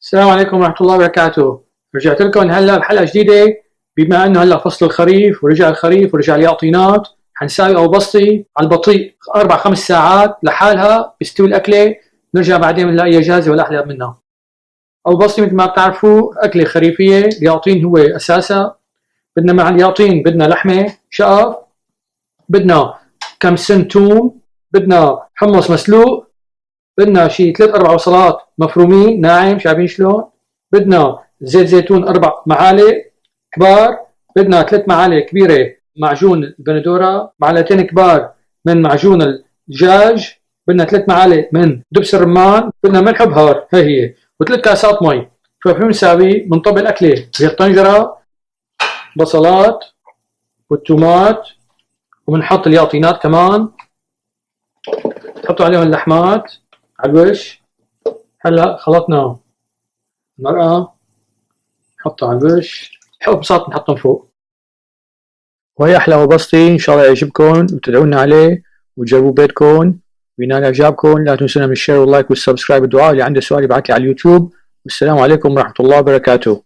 السلام عليكم ورحمة الله وبركاته. رجعت لكم هلا بحلقة جديدة. بما انه هلا فصل الخريف ورجع الخريف ورجع الياطينات، حنساوي او بسطي على البطيء 4-5 ساعات لحالها بيستوي الاكلة. نرجع بعدين بنلاقيها جاهزة ولا احلى منها. او بسطي مثل ما بتعرفوا اكلة خريفية، الياطين هو اساسها. بدنا مع الياطين بدنا لحمة شقف، بدنا كم سن توم، بدنا حمص مسلوق، بدنا شي 3-4 بصلات مفرومين ناعم شايفين شلون، بدنا زيت زيتون 4 معالق كبار، بدنا 3 معالق كبيرة معجون البندورة، معلقتين كبار من معجون الدجاج، بدنا 3 معالق من دبس الرمان، بدنا ملح وبهار هي و3 كاسات مي. فشو بنساوي؟ بنطبق الأكلة بطنجرة، بصلات والتومات، وبنحط الياطينات كمان، نحطوا عليهم اللحمات على الوش. هلا خلطنا المرقة نحطها على الوش، بساط نحطهم فوق. وهي أحلى وبسطي، إن شاء الله يعجبكم وتدعونا عليه وتجربوا بيتكم وينال إعجابكم. لا تنسونا من الشير واللايك والسبسكرايب والدعاء. اللي عنده سؤال يبعث لي على اليوتيوب. والسلام عليكم ورحمة الله وبركاته.